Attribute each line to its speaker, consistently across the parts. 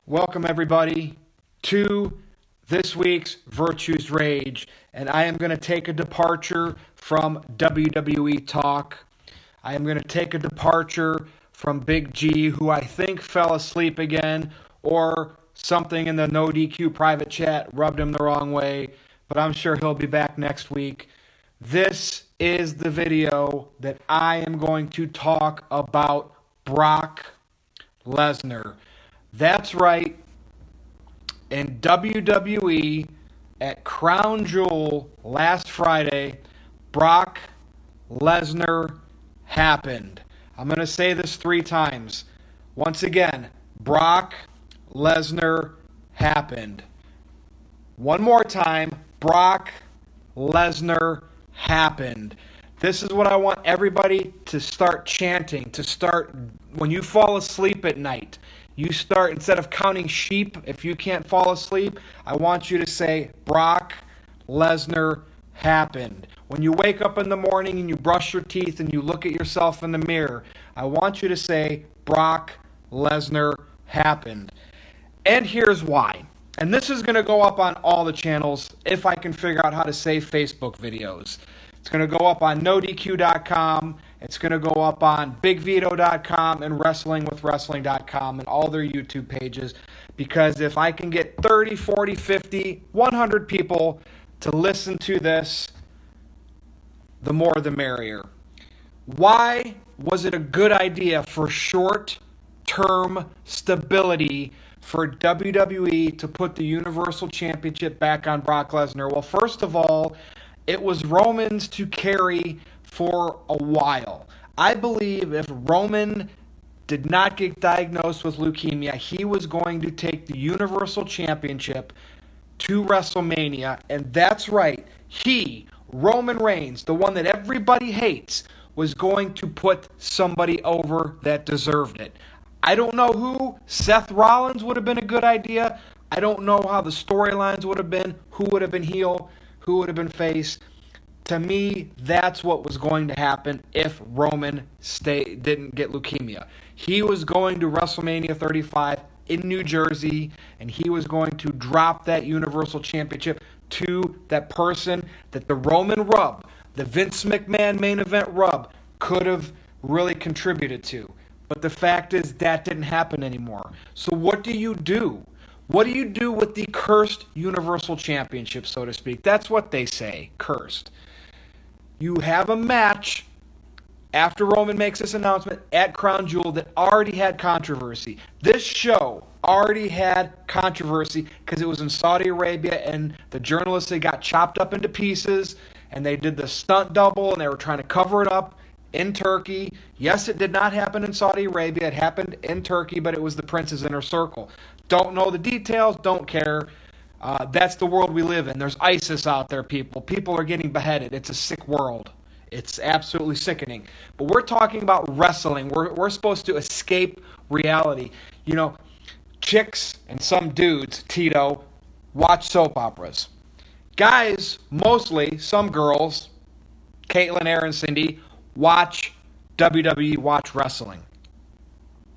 Speaker 1: Welcome everybody to this week's Virtues Rage, and I am going to take a departure from WWE talk. I am going to take a departure from Big G, who I think fell asleep again, or something in the no DQ private chat rubbed him the wrong way, but I'm sure he'll be back next week. This is the video that I am going to talk about Brock Lesnar. That's right. In WWE at Crown Jewel last Friday, Brock Lesnar happened. I'm going to say this 3 times. Once again, Brock Lesnar happened. One more time, Brock Lesnar happened. This is what I want everybody to start chanting, to start when you fall asleep at night. You start, instead of counting sheep, if you can't fall asleep, I want you to say, Brock Lesnar happened. When you wake up in the morning and you brush your teeth and you look at yourself in the mirror, I want you to say, Brock Lesnar happened. And here's why. And this is going to go up on all the channels if I can figure out how to save Facebook videos. It's going to go up on NoDQ.com. It's going to go up on BigVito.com and WrestlingWithWrestling.com and all their YouTube pages. Because if I can get 30, 40, 50, 100 people to listen to this, the more the merrier. Why was it a good idea for short-term stability for WWE to put the Universal Championship back on Brock Lesnar? Well, first of all, it was Roman's to carry for a while. I believe if Roman did not get diagnosed with leukemia, he was going to take the Universal Championship to WrestleMania. And that's right, Roman Reigns, the one that everybody hates, was going to put somebody over that deserved it. I don't know who. Seth Rollins would have been a good idea. I don't know how the storylines would have been, who would have been heel, who would have been face. To me, that's what was going to happen if Roman didn't get leukemia. He was going to WrestleMania 35 in New Jersey, and he was going to drop that Universal Championship to that person that the Roman rub, the Vince McMahon main event rub, could have really contributed to. But the fact is that didn't happen anymore. So what do you do? What do you do with the cursed Universal Championship, so to speak? That's what they say, cursed. You have a match after Roman makes this announcement at Crown Jewel that already had controversy. This show already had controversy because it was in Saudi Arabia, and the journalists, they got chopped up into pieces, and they did the stunt double, and they were trying to cover it up in Turkey. Yes, it did not happen in Saudi Arabia. It happened in Turkey, but it was the Prince's Inner Circle. Don't know the details, don't care. That's the world we live in. There's ISIS out there, people. People are getting beheaded. It's a sick world. It's absolutely sickening. But we're talking about wrestling. We're supposed to escape reality. You know, chicks and some dudes, Tito, watch soap operas. Guys, mostly, some girls, Caitlin, Aaron, Cindy, watch WWE, watch wrestling.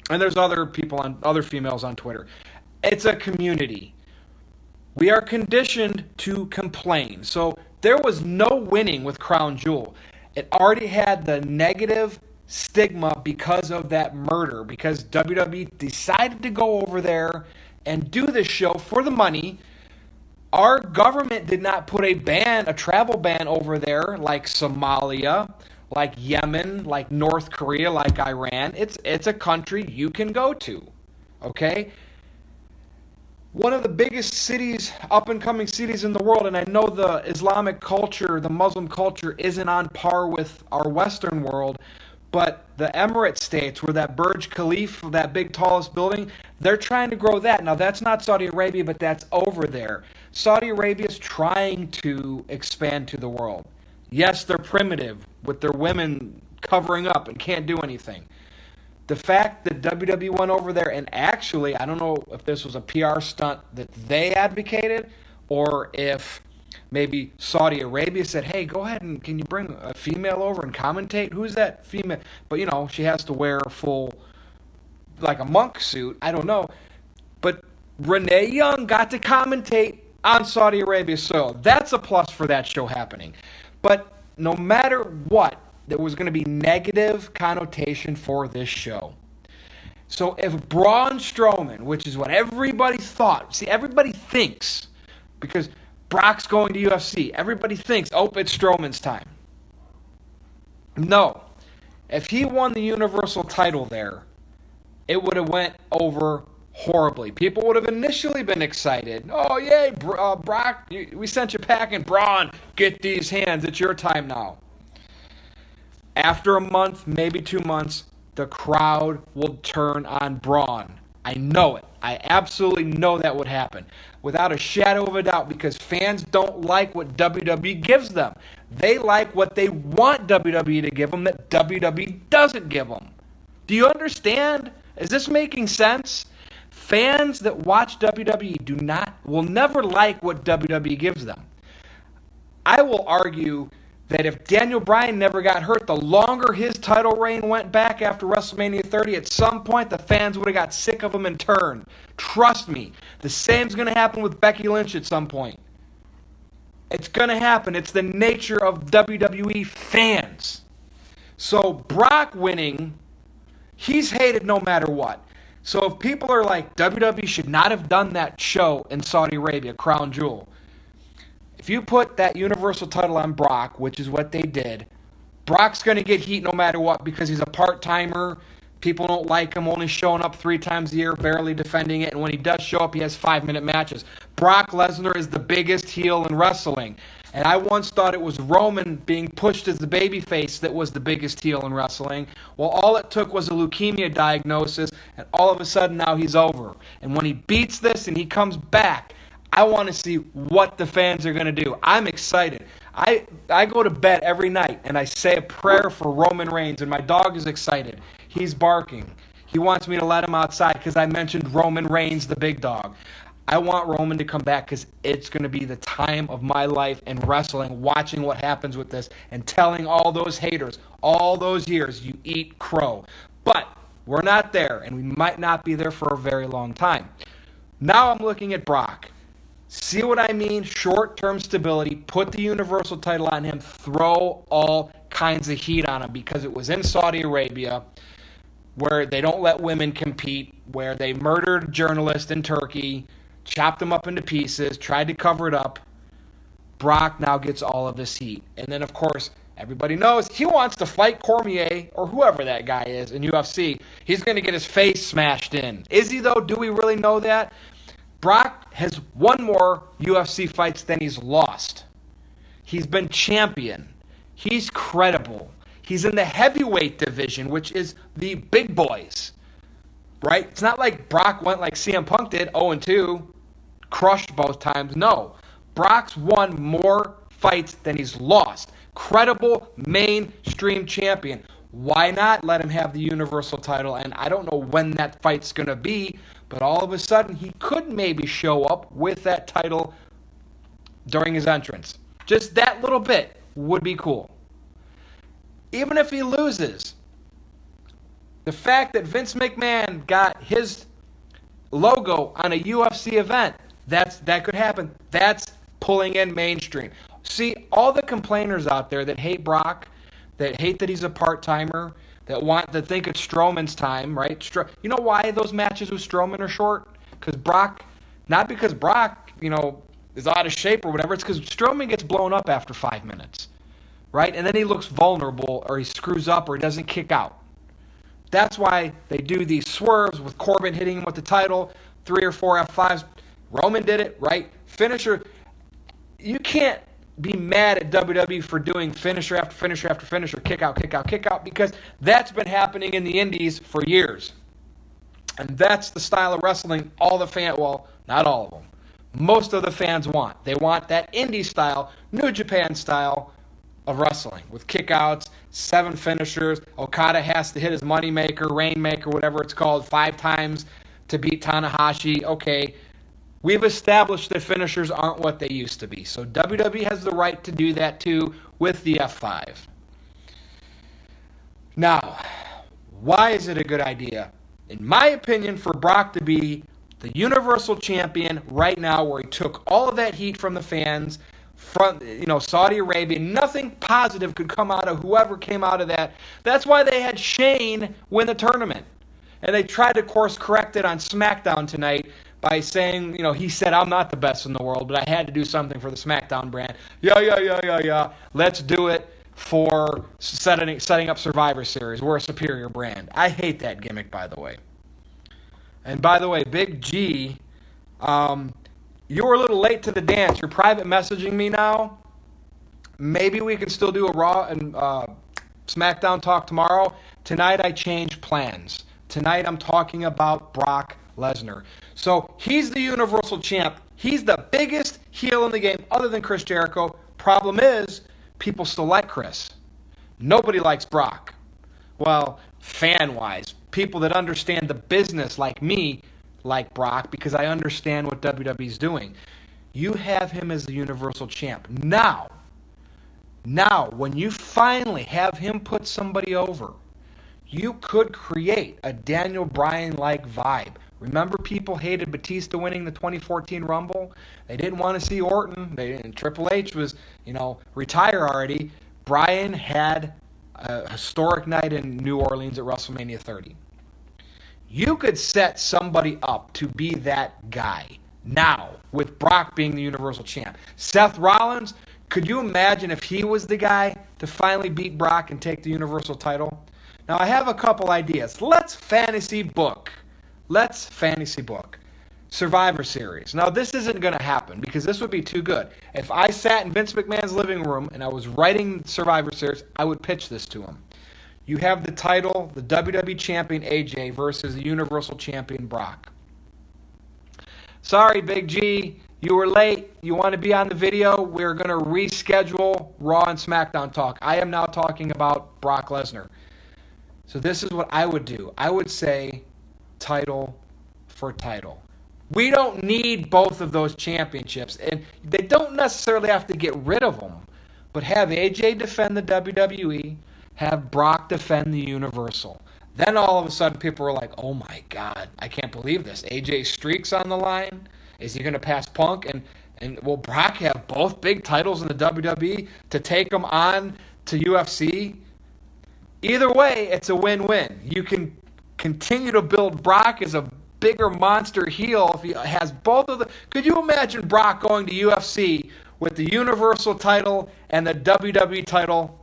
Speaker 1: And there's other females on Twitter. It's a community. We are conditioned to complain. So there was no winning with Crown Jewel. It already had the negative stigma because of that murder, because WWE decided to go over there and do this show for the money. Our government did not put a travel ban over there like Somalia, like Yemen, like North Korea, like Iran. It's a country you can go to, okay? One of the biggest cities, up-and-coming cities in the world, and I know the Islamic culture, the Muslim culture, isn't on par with our Western world, but the Emirate states, where that Burj Khalifa, that big tallest building, they're trying to grow that. Now, that's not Saudi Arabia, but that's over there. Saudi Arabia is trying to expand to the world. Yes, they're primitive, with their women covering up and can't do anything. The fact that WWE went over there, and actually, I don't know if this was a PR stunt that they advocated, or if maybe Saudi Arabia said, hey, go ahead and can you bring a female over and commentate? Who's that female? But, she has to wear a full, like a monk suit. I don't know. But Renee Young got to commentate on Saudi Arabia soil. That's a plus for that show happening. But no matter what, there was going to be negative connotation for this show. So if Braun Strowman, which is what everybody thought, see, everybody thinks, because Brock's going to UFC, everybody thinks, oh, it's Strowman's time. No. If he won the Universal title there, it would have went over horribly. People would have initially been excited. Oh, yay, Brock, we sent you packing. Braun, get these hands. It's your time now. After a month, maybe 2 months, the crowd will turn on Braun. I know it. I absolutely know that would happen. Without a shadow of a doubt, because fans don't like what WWE gives them. They like what they want WWE to give them that WWE doesn't give them. Do you understand? Is this making sense? Fans that watch WWE will never like what WWE gives them. I will argue that if Daniel Bryan never got hurt, the longer his title reign went back after WrestleMania 30, at some point the fans would have got sick of him and turned. Trust me, the same's going to happen with Becky Lynch at some point. It's going to happen. It's the nature of WWE fans. So Brock winning, he's hated no matter what. So if people are like, WWE should not have done that show in Saudi Arabia, Crown Jewel. If you put that Universal title on Brock, which is what they did, Brock's going to get heat no matter what because he's a part-timer. People don't like him, only showing up 3 times a year, barely defending it. And when he does show up, he has 5-minute matches. Brock Lesnar is the biggest heel in wrestling. And I once thought it was Roman being pushed as the babyface that was the biggest heel in wrestling. Well, all it took was a leukemia diagnosis, and all of a sudden now he's over. And when he beats this and he comes back, I want to see what the fans are going to do. I'm excited. I go to bed every night and I say a prayer for Roman Reigns, and my dog is excited. He's barking. He wants me to let him outside because I mentioned Roman Reigns, the big dog. I want Roman to come back because it's going to be the time of my life in wrestling, watching what happens with this and telling all those haters, all those years, you eat crow. But we're not there, and we might not be there for a very long time. Now I'm looking at Brock. See what I mean? Short-term stability. Put the Universal title on him. Throw all kinds of heat on him because it was in Saudi Arabia where they don't let women compete, where they murdered a journalist in Turkey, chopped him up into pieces, tried to cover it up. Brock now gets all of this heat. And then, of course, everybody knows he wants to fight Cormier or whoever that guy is in UFC. He's going to get his face smashed in. Is he, though? Do we really know that? Brock has won more UFC fights than he's lost. He's been champion. He's credible. He's in the heavyweight division, which is the big boys. Right? It's not like Brock went like CM Punk did, 0-2, crushed both times. No. Brock's won more fights than he's lost. Credible mainstream champion. Why not let him have the Universal title? And I don't know when that fight's going to be, but all of a sudden he could maybe show up with that title during his entrance. Just that little bit would be cool. Even if he loses, the fact that Vince McMahon got his logo on a UFC event, that could happen. That's pulling in mainstream. See, all the complainers out there that hate Brock, that hate that he's a part-timer, that think it's Strowman's time, right? You know why those matches with Strowman are short? Not because Brock, is out of shape or whatever. It's because Strowman gets blown up after 5 minutes, right? And then he looks vulnerable, or he screws up, or he doesn't kick out. That's why they do these swerves with Corbin hitting him with the title, 3 or 4 F5s. Roman did it, right? Finisher. You can't be mad at WWE for doing finisher after finisher after finisher, kick out, kick out, kick out, because that's been happening in the indies for years. And that's the style of wrestling not all of them, most of the fans want. They want that indie style, New Japan style of wrestling with kickouts, 7 finishers. Okada has to hit his moneymaker, rainmaker, whatever it's called, 5 times to beat Tanahashi. Okay, we've established that finishers aren't what they used to be. So WWE has the right to do that too with the F5. Now, why is it a good idea? In my opinion, for Brock to be the Universal Champion right now, where he took all of that heat from the fans, from Saudi Arabia. Nothing positive could come out of whoever came out of that. That's why they had Shane win the tournament. And they tried to course correct it on SmackDown tonight by saying, he said, I'm not the best in the world, but I had to do something for the SmackDown brand. Yeah. Let's do it for setting up Survivor Series. We're a superior brand. I hate that gimmick, by the way. And by the way, Big G, you were a little late to the dance. You're private messaging me now. Maybe we can still do a Raw and SmackDown talk tomorrow. Tonight I changed plans. Tonight I'm talking about Brock Lesnar. So he's the Universal Champ. He's the biggest heel in the game other than Chris Jericho. Problem is, people still like Chris. Nobody likes Brock. Well, fan-wise, people that understand the business like me like Brock because I understand what WWE's doing. You have him as the Universal Champ. Now, when you finally have him put somebody over, you could create a Daniel Bryan-like vibe. Remember, people hated Batista winning the 2014 Rumble? They didn't want to see Orton. Triple H was, retire already. Bryan had a historic night in New Orleans at WrestleMania 30. You could set somebody up to be that guy now, with Brock being the Universal Champ. Seth Rollins, could you imagine if he was the guy to finally beat Brock and take the Universal title? Now, I have a couple ideas. Let's fantasy book Survivor Series. Now, this isn't going to happen because this would be too good. If I sat in Vince McMahon's living room and I was writing Survivor Series, I would pitch this to him. You have the title, the WWE Champion AJ versus the Universal Champion Brock. Sorry, Big G, you were late. You want to be on the video? We're going to reschedule Raw and SmackDown talk. I am now talking about Brock Lesnar. So this is what I would do. I would say title for title. We don't need both of those championships. And they don't necessarily have to get rid of them. But have AJ defend the WWE. Have Brock defend the Universal. Then all of a sudden people are like, oh my God, I can't believe this. AJ's streak's on the line. Is he going to pass Punk? And will Brock have both big titles in the WWE to take them on to UFC? Either way, it's a win-win. You can continue to build Brock as a bigger monster heel if he has both of them. Could you imagine Brock going to UFC with the Universal title and the WWE title?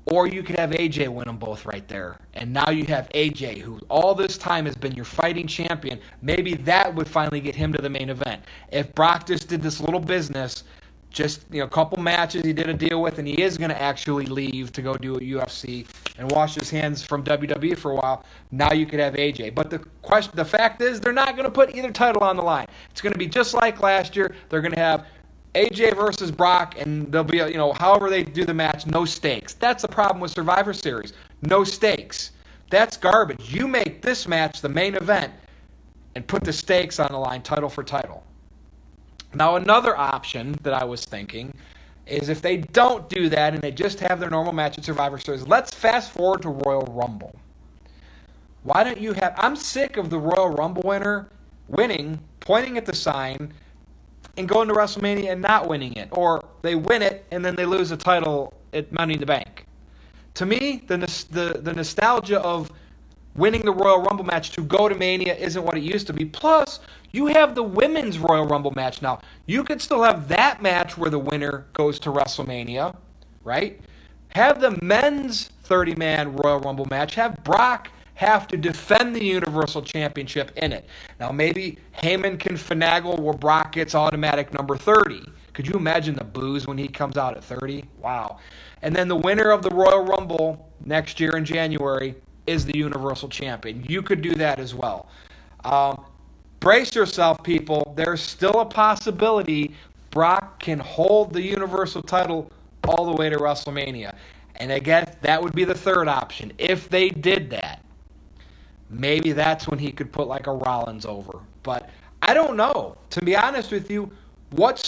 Speaker 1: Or you could have AJ win them both right there. And now you have AJ, who all this time has been your fighting champion. Maybe that would finally get him to the main event. If Brock just did this little business, just a couple matches he did a deal with, and he is going to actually leave to go do a UFC and wash his hands from WWE for a while, now you could have AJ. But the fact is, they're not going to put either title on the line. It's going to be just like last year. They're going to have AJ versus Brock, and there'll be, however they do the match, no stakes. That's the problem with Survivor Series. No stakes. That's garbage. You make this match the main event and put the stakes on the line, title for title. Now, another option that I was thinking is if they don't do that and they just have their normal match at Survivor Series, let's fast forward to Royal Rumble. Why don't you have... I'm sick of the Royal Rumble winner winning, pointing at the sign, and going to WrestleMania and not winning it. Or they win it and then they lose the title at Money in the Bank. To me, the nostalgia of winning the Royal Rumble match to go to Mania isn't what it used to be. Plus, you have the women's Royal Rumble match now. You could still have that match where the winner goes to WrestleMania, right? Have the men's 30-man Royal Rumble match. Have Brock have to defend the Universal Championship in it. Now, maybe Heyman can finagle where Brock gets automatic number 30. Could you imagine the boos when he comes out at 30? Wow. And then the winner of the Royal Rumble next year in January is the Universal Champion. You could do that as well. Brace yourself, people. There's still a possibility Brock can hold the Universal title all the way to WrestleMania. And again, that would be the third option. If they did that, maybe that's when he could put like a Rollins over. But I don't know. To be honest with you, what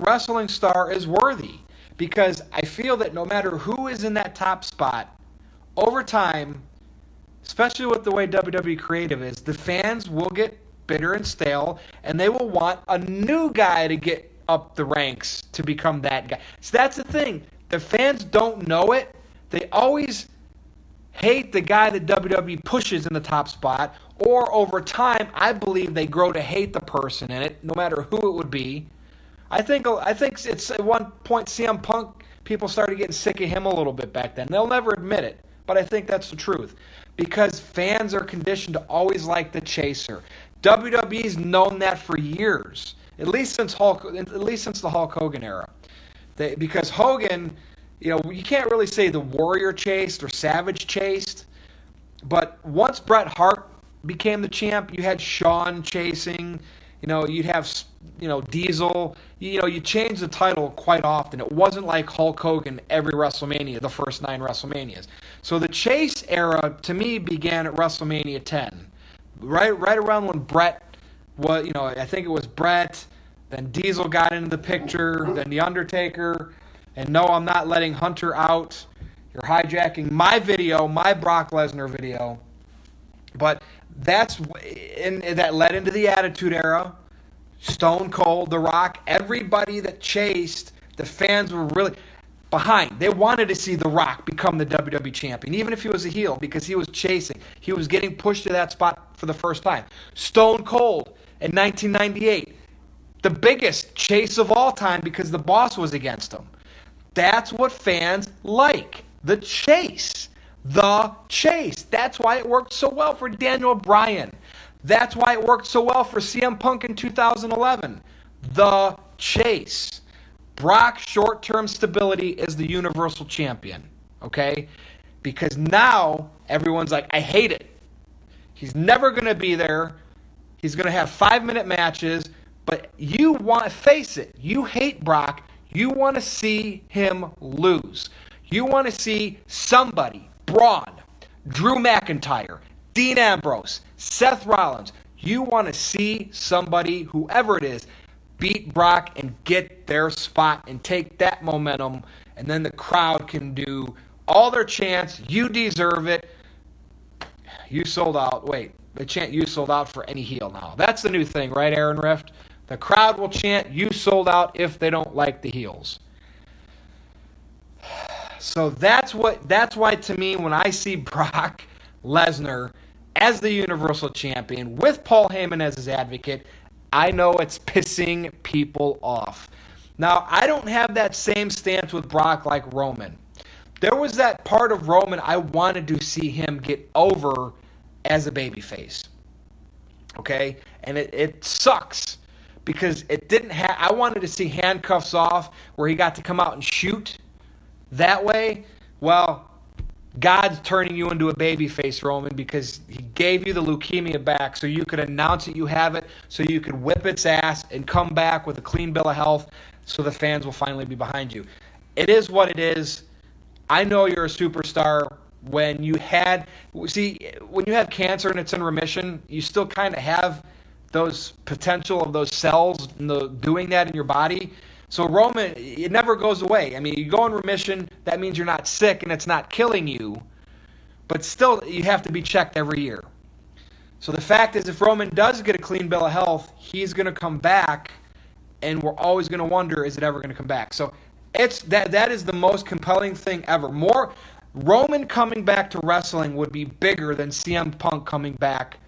Speaker 1: wrestling star is worthy? Because I feel that no matter who is in that top spot, over time, especially with the way WWE creative is, the fans will get bitter and stale, and they will want a new guy to get up the ranks to become that guy. So that's the thing. The fans don't know it. They always hate the guy that WWE pushes in the top spot, or over time, I believe they grow to hate the person in it, no matter who it would be. I think it's at one point CM Punk, people started getting sick of him a little bit back then. They'll never admit it, but I think that's the truth. Because fans are conditioned to always like the chaser. WWE's known that for years, at least since the Hulk Hogan era. Because Hogan, you can't really say the Warrior chased or Savage chased, but once Bret Hart became the champ, you had Shawn chasing. You'd have Diesel. You changed the title quite often. It wasn't like Hulk Hogan every WrestleMania, the first 9 WrestleManias. So the chase era to me began at WrestleMania 10, right around when Bret was. I think it was Bret. Then Diesel got into the picture. Then the Undertaker. And no, I'm not letting Hunter out. You're hijacking my video, my Brock Lesnar video. But that led into the Attitude Era. Stone Cold, The Rock, everybody that chased, the fans were really behind. They wanted to see The Rock become the WWE champion, even if he was a heel, because he was chasing. He was getting pushed to that spot for the first time. Stone Cold in 1998, the biggest chase of all time because the boss was against him. That's what fans like, the chase. The chase. That's why it worked so well for Daniel Bryan. That's why it worked so well for CM Punk in 2011. The chase. Brock's short-term stability is the Universal Champion. Okay? Because now everyone's like, I hate it. He's never going to be there. He's going to have 5-minute matches. But you want to face it. You hate Brock. You want to see him lose. You want to see somebody, Braun, Drew McIntyre, Dean Ambrose, Seth Rollins. You want to see somebody, whoever it is, beat Brock and get their spot and take that momentum. And then the crowd can do all their chants. You deserve it. You sold out. Wait, they chant you sold out for any heel now. That's the new thing, right, Aaron Rift? The crowd will chant you sold out if they don't like the heels. So that's why to me, when I see Brock Lesnar as the Universal Champion with Paul Heyman as his advocate, I know it's pissing people off. Now, I don't have that same stance with Brock like Roman. There was that part of Roman I wanted to see him get over as a babyface. Okay? And it sucks because it didn't have. I wanted to see handcuffs off where he got to come out and shoot that way. Well, God's turning you into a babyface, Roman, because he gave you the leukemia back so you could announce that you have it, so you could whip its ass and come back with a clean bill of health so the fans will finally be behind you. It is what it is. I know you're a superstar. When you have cancer and it's in remission, you still kind of have those potential of those cells doing that in your body. So Roman, it never goes away. I mean, you go in remission, that means you're not sick and it's not killing you, but still you have to be checked every year. So the fact is, if Roman does get a clean bill of health, he's going to come back, and we're always going to wonder, is it ever going to come back? So that is the most compelling thing ever. Roman coming back to wrestling would be bigger than CM Punk coming back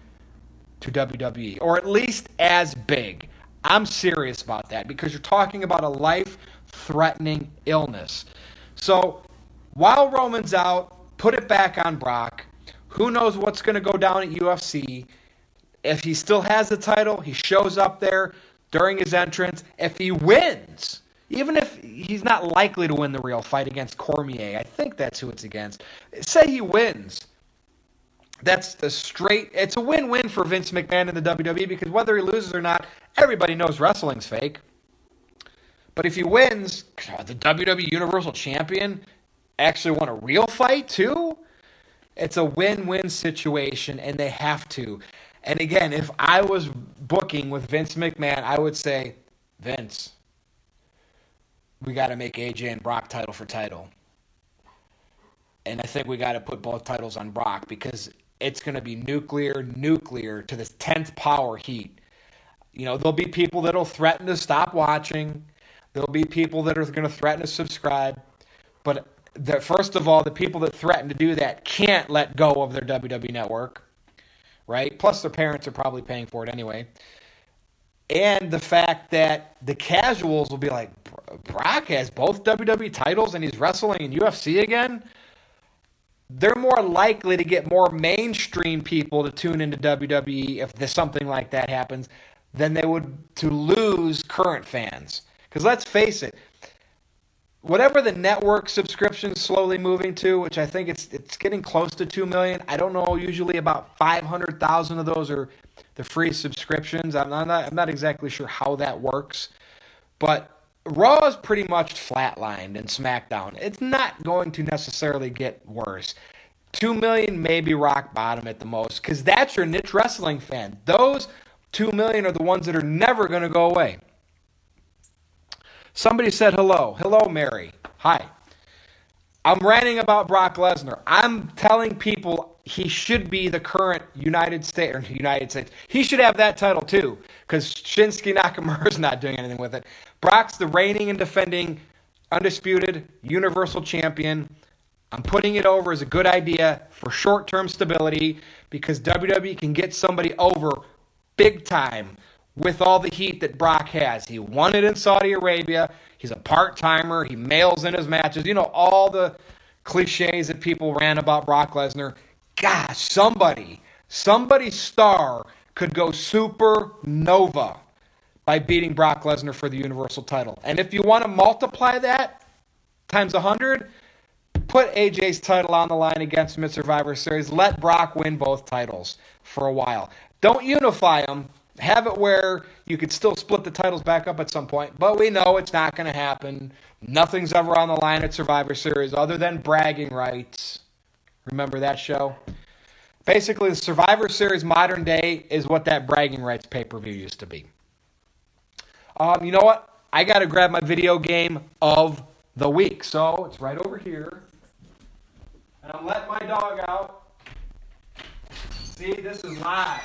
Speaker 1: to WWE, or at least as big. I'm serious about that because you're talking about a life-threatening illness. So while Roman's out, put it back on Brock. Who knows what's going to go down at UFC? If he still has the title, he shows up there during his entrance. If he wins, even if he's not likely to win the real fight against Cormier, I think that's who it's against. Say he wins. It's a win-win for Vince McMahon and the WWE because whether he loses or not, everybody knows wrestling's fake. But if he wins, the WWE Universal Champion actually won a real fight too? It's a win-win situation, and they have to. And again, if I was booking with Vince McMahon, I would say, Vince, we got to make AJ and Brock title for title. And I think we got to put both titles on Brock because it's going to be nuclear to this 10th power heat. You know, there'll be people that'll threaten to stop watching. There'll be people that are going to threaten to subscribe. But first of all, the people that threaten to do that can't let go of their WWE network, right? Plus, their parents are probably paying for it anyway. And the fact that the casuals will be like, Brock has both WWE titles and he's wrestling in UFC again? They're more likely to get more mainstream people to tune into WWE if there's something like that happens than they would to lose current fans. Because let's face it, whatever the network subscription's slowly moving to, which I think it's getting close to 2 million. I don't know, usually about 500,000 of those are the free subscriptions. I'm not exactly sure how that works. But Raw is pretty much flatlined in SmackDown. It's not going to necessarily get worse. 2 million may be rock bottom at the most, because that's your niche wrestling fan. Those 2 million are the ones that are never going to go away. Somebody said hello. Hello, Mary. Hi. I'm ranting about Brock Lesnar. I'm telling people he should be the current United States. He should have that title too, because Shinsuke Nakamura's not doing anything with it. Brock's the reigning and defending undisputed Universal Champion. I'm putting it over as a good idea for short-term stability, because WWE can get somebody over big time with all the heat that Brock has. He won it in Saudi Arabia. He's a part-timer. He mails in his matches. You know, all the cliches that people ran about Brock Lesnar. Gosh, somebody's star could go supernova by beating Brock Lesnar for the Universal title. And if you want to multiply that times 100, put AJ's title on the line against him at Survivor Series. Let Brock win both titles for a while. Don't unify them. Have it where you could still split the titles back up at some point, but we know it's not going to happen. Nothing's ever on the line at Survivor Series other than bragging rights. Remember that show? Basically, the Survivor Series modern day is what that bragging rights pay-per-view used to be. You know what? I got to grab my video game of the week, so it's right over here. And I'm letting my dog out. See, this is live.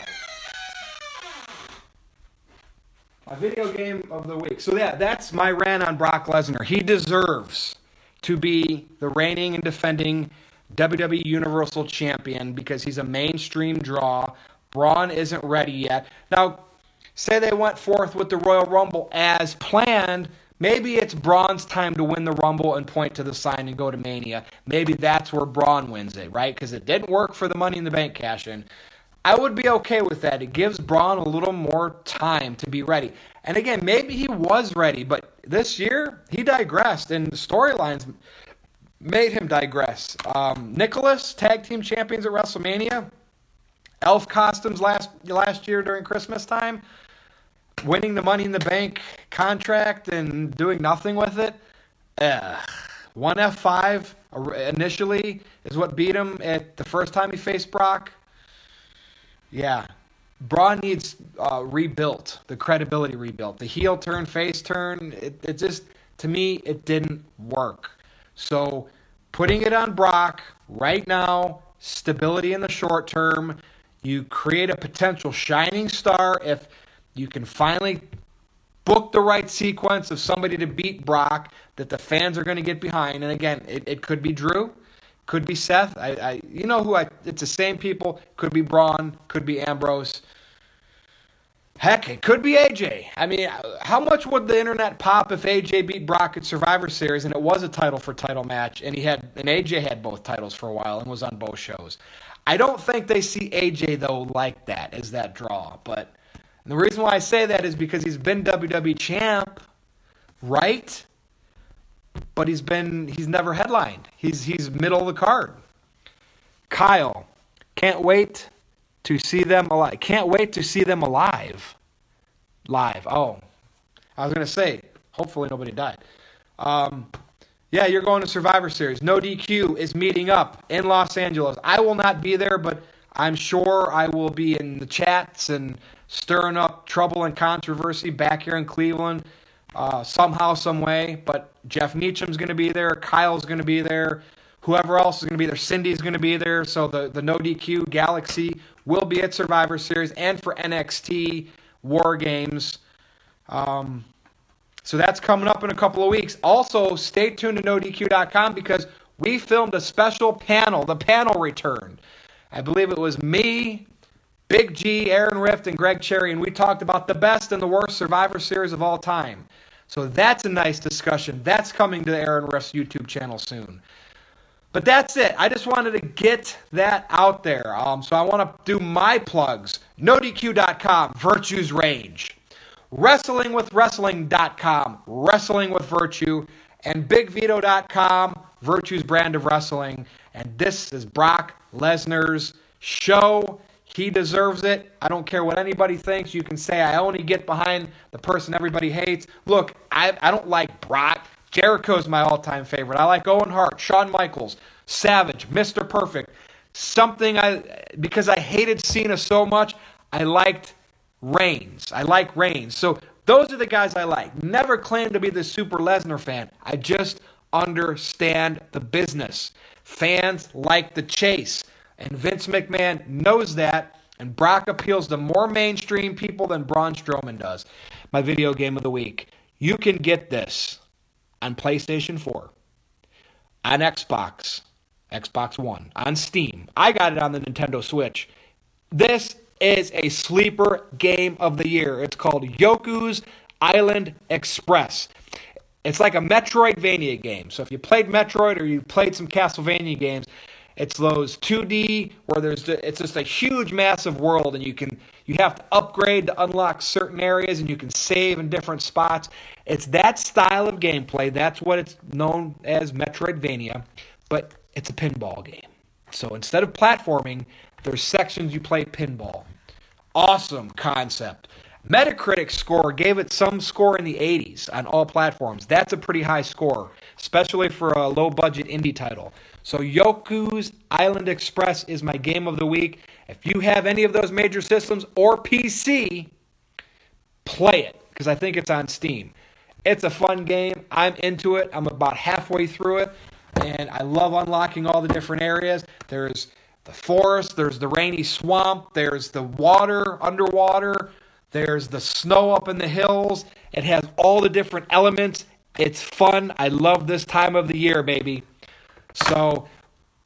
Speaker 1: My video game of the week. So yeah, that's my rant on Brock Lesnar. He deserves to be the reigning and defending WWE Universal Champion because he's a mainstream draw. Braun isn't ready yet. Now, say they went forth with the Royal Rumble as planned. Maybe it's Braun's time to win the Rumble and point to the sign and go to Mania. Maybe that's where Braun wins it, right? Because it didn't work for the Money in the Bank cash-in. I would be okay with that. It gives Braun a little more time to be ready. And again, maybe he was ready, but this year he digressed, and the storylines made him digress. Nicholas, tag team champions at WrestleMania. Elf costumes last year during Christmas time. Winning the Money in the Bank contract and doing nothing with it. One F5 initially is what beat him at the first time he faced Brock. Yeah, Braun needs rebuilt, the credibility rebuilt. The heel turn, face turn, it just, to me, it didn't work. So putting it on Brock right now, stability in the short term, you create a potential shining star if you can finally book the right sequence of somebody to beat Brock that the fans are going to get behind. And again, it could be Drew. Could be Seth. It's the same people. Could be Braun. Could be Ambrose. Heck, it could be AJ. I mean, how much would the internet pop if AJ beat Brock at Survivor Series and it was a title for title match and AJ had both titles for a while and was on both shows? I don't think they see AJ though like that as that draw. But the reason why I say that is because he's been WWE champ, right? But he's never headlined. He's middle of the card. Kyle, can't wait to see them alive. Can't wait to see them alive. Live. Oh, I was gonna say, hopefully nobody died. Yeah, you're going to Survivor Series. No DQ is meeting up in Los Angeles. I will not be there, but I'm sure I will be in the chats and stirring up trouble and controversy back here in Cleveland. Somehow, some way, but Jeff Meacham's going to be there. Kyle's going to be there. Whoever else is going to be there, Cindy's going to be there. So the No DQ Galaxy will be at Survivor Series and for NXT War Games. So that's coming up in a couple of weeks. Also, stay tuned to NoDQ.com because we filmed a special panel. The panel returned. I believe it was me, Big G, Aaron Rift, and Greg Cherry, and we talked about the best and the worst Survivor Series of all time. So that's a nice discussion. That's coming to Aaron Rift's YouTube channel soon. But that's it. I just wanted to get that out there. So I want to do my plugs. NoDQ.com, Virtue's Rage. WrestlingWithWrestling.com, Wrestling with Virtue. And BigVito.com, Virtue's brand of wrestling. And this is Brock Lesnar's show. He deserves it. I don't care what anybody thinks. You can say I only get behind the person everybody hates. Look, I don't like Brock. Jericho's my all-time favorite. I like Owen Hart, Shawn Michaels, Savage, Mr. Perfect. Because I hated Cena so much, I liked Reigns. I like Reigns. So those are the guys I like. Never claimed to be the super Lesnar fan. I just understand the business. Fans like the chase. And Vince McMahon knows that. And Brock appeals to more mainstream people than Braun Strowman does. My video game of the week. You can get this on PlayStation 4, on Xbox One, on Steam. I got it on the Nintendo Switch. This is a sleeper game of the year. It's called Yoku's Island Express. It's like a Metroidvania game. So if you played Metroid or you played some Castlevania games, it's those 2D where it's just a huge, massive world, and you have to upgrade to unlock certain areas, and you can save in different spots. It's that style of gameplay. That's what it's known as, Metroidvania, but it's a pinball game. So instead of platforming, there's sections you play pinball. Awesome concept. Metacritic score gave it some score in the 80s on all platforms. That's a pretty high score, especially for a low-budget indie title. So Yoku's Island Express is my game of the week. If you have any of those major systems or PC, play it, because I think it's on Steam. It's a fun game. I'm into it. I'm about halfway through it, and I love unlocking all the different areas. There's the forest, there's the rainy swamp, there's the water, underwater, there's the snow up in the hills. It has all the different elements. It's fun. I love this time of the year, baby. So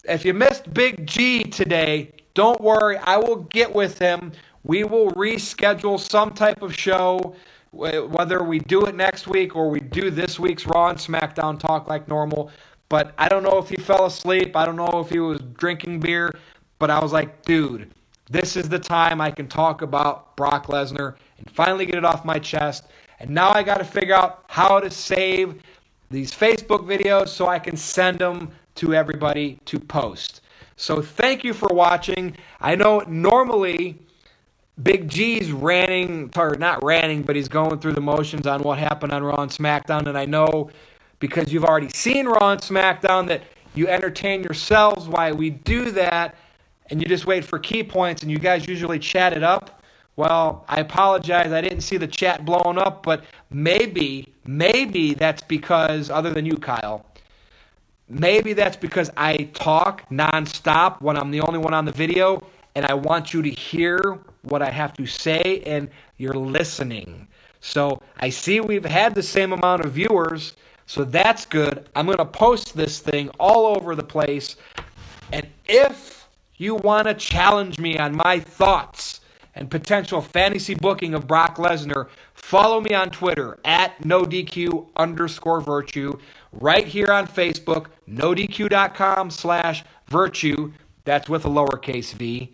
Speaker 1: if you missed Big G today, don't worry. I will get with him. We will reschedule some type of show, whether we do it next week or we do this week's Raw and SmackDown talk like normal. But I don't know if he fell asleep. I don't know if he was drinking beer. But I was like, dude, this is the time I can talk about Brock Lesnar and finally get it off my chest. And now I got to figure out how to save these Facebook videos so I can send them to everybody to post. So thank you for watching. I know normally Big G's ranting, or not ranting, but he's going through the motions on what happened on Raw and SmackDown. And I know because you've already seen Raw and SmackDown that you entertain yourselves while we do that, and you just wait for key points, and you guys usually chat it up. Well, I apologize. I didn't see the chat blowing up, but maybe that's because, other than you, Kyle, maybe that's because I talk nonstop when I'm the only one on the video, and I want you to hear what I have to say, and you're listening. So I see we've had the same amount of viewers, so that's good. I'm going to post this thing all over the place, and if you want to challenge me on my thoughts and potential fantasy booking of Brock Lesnar, follow me on Twitter at NoDQ_Virtue. Right here on Facebook, NoDQ.com/Virtue. That's with a lowercase v.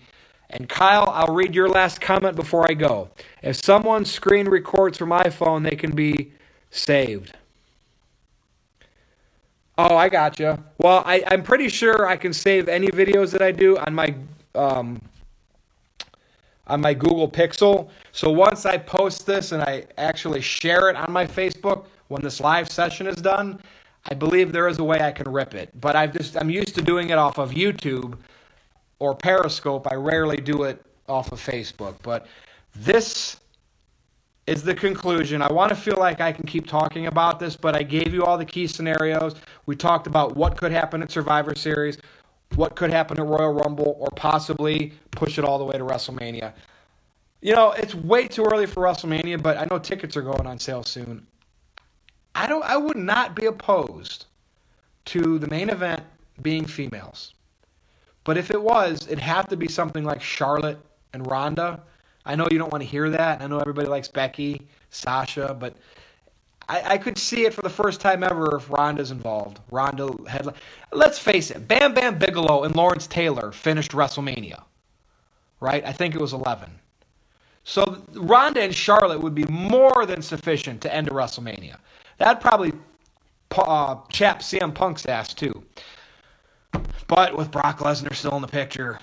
Speaker 1: And Kyle, I'll read your last comment before I go. If someone screen records from my phone, they can be saved. Oh, I gotcha. Well, I'm pretty sure I can save any videos that I do on my Google Pixel. So once I post this and I actually share it on my Facebook, when this live session is done, I believe there is a way I can rip it. But I'm used to doing it off of YouTube or Periscope. I rarely do it off of Facebook. But this is the conclusion. I want to feel like I can keep talking about this, but I gave you all the key scenarios. We talked about what could happen at Survivor Series, what could happen at Royal Rumble, or possibly push it all the way to WrestleMania. It's way too early for WrestleMania, but I know tickets are going on sale soon. I would not be opposed to the main event being females. But if it was, it'd have to be something like Charlotte and Ronda. I know you don't want to hear that. I know everybody likes Becky, Sasha, but I could see it for the first time ever if Ronda's involved. Let's face it, Bam Bam Bigelow and Lawrence Taylor finished WrestleMania, right? I think it was 11. So Ronda and Charlotte would be more than sufficient to end a WrestleMania. That'd probably chap CM Punk's ass too. But with Brock Lesnar still in the picture,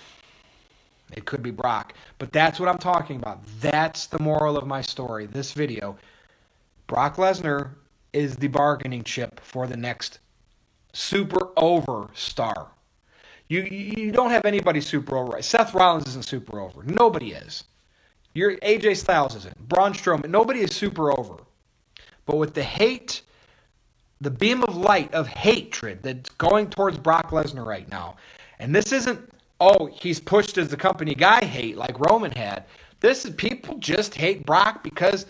Speaker 1: it could be Brock. But that's what I'm talking about. That's the moral of my story, this video. Brock Lesnar is the bargaining chip for the next super over star. You don't have anybody super over. Seth Rollins isn't super over. Nobody is. Your AJ Styles isn't. Braun Strowman. Nobody is super over. But with the hate, the beam of light of hatred that's going towards Brock Lesnar right now, and this isn't, he's pushed as the company guy hate like Roman had. This is people just hate Brock because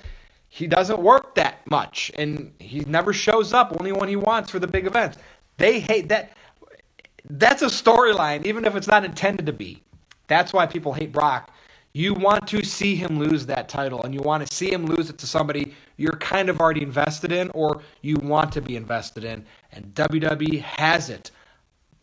Speaker 1: he doesn't work that much, and he never shows up only when he wants for the big events. They hate that. That's a storyline, even if it's not intended to be. That's why people hate Brock. You want to see him lose that title, and you want to see him lose it to somebody you're kind of already invested in or you want to be invested in. And WWE has it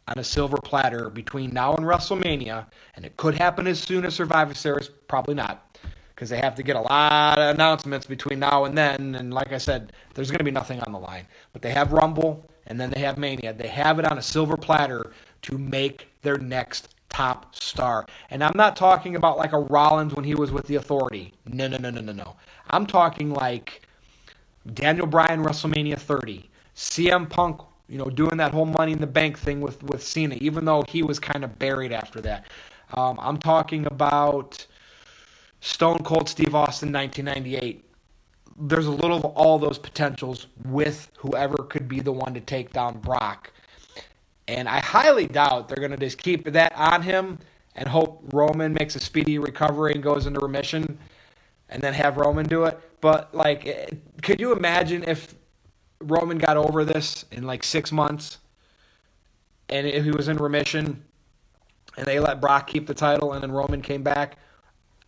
Speaker 1: on a silver platter between now and WrestleMania, and it could happen as soon as Survivor Series. Probably not, because they have to get a lot of announcements between now and then. And like I said, there's going to be nothing on the line. But they have Rumble, and then they have Mania. They have it on a silver platter to make their next top star. And I'm not talking about like a Rollins when he was with the Authority. No. I'm talking like Daniel Bryan WrestleMania 30. CM Punk, doing that whole Money in the Bank thing with Cena, even though he was kind of buried after that. I'm talking about Stone Cold Steve Austin 1998. There's a little of all those potentials with whoever could be the one to take down Brock. And I highly doubt they're going to just keep that on him and hope Roman makes a speedy recovery and goes into remission and then have Roman do it. But, could you imagine if Roman got over this in, 6 months and if he was in remission and they let Brock keep the title and then Roman came back?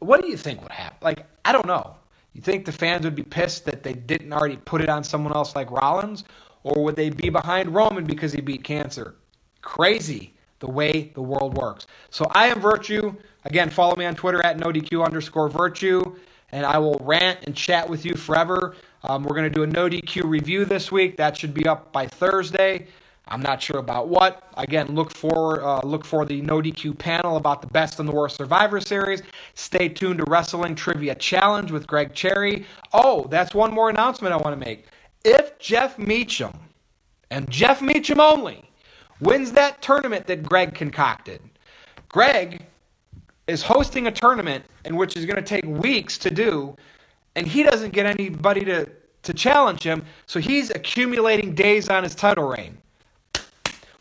Speaker 1: What do you think would happen? I don't know. You think the fans would be pissed that they didn't already put it on someone else like Rollins? Or would they be behind Roman because he beat cancer? Crazy the way the world works. So I am Virtue. Again, follow me on Twitter at NoDQ_Virtue. And I will rant and chat with you forever. We're going to do a No DQ review this week. That should be up by Thursday. I'm not sure about what. Again, look for the No DQ panel about the best and the worst Survivor Series. Stay tuned to Wrestling Trivia Challenge with Greg Cherry. Oh, that's one more announcement I want to make. If Jeff Meacham, and Jeff Meacham only, wins that tournament that Greg concocted, Greg is hosting a tournament in which is going to take weeks to do, and he doesn't get anybody to challenge him, so he's accumulating days on his title reign.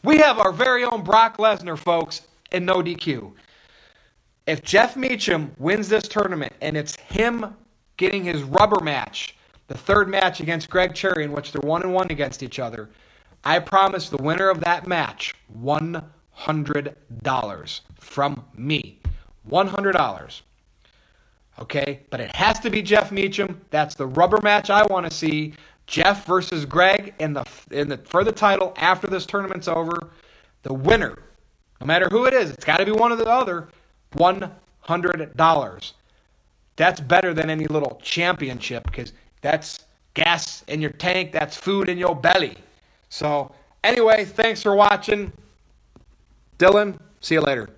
Speaker 1: We have our very own Brock Lesnar, folks, in No DQ. If Jeff Meacham wins this tournament and it's him getting his rubber match, the third match against Greg Cherry, in which they're 1-1 against each other, I promise the winner of that match $100 from me. $100. Okay? But it has to be Jeff Meacham. That's the rubber match I want to see. Jeff versus Greg for the title after this tournament's over. The winner, no matter who it is, it's got to be one or the other, $100. That's better than any little championship because that's gas in your tank. That's food in your belly. So, anyway, thanks for watching. Dylan, see you later.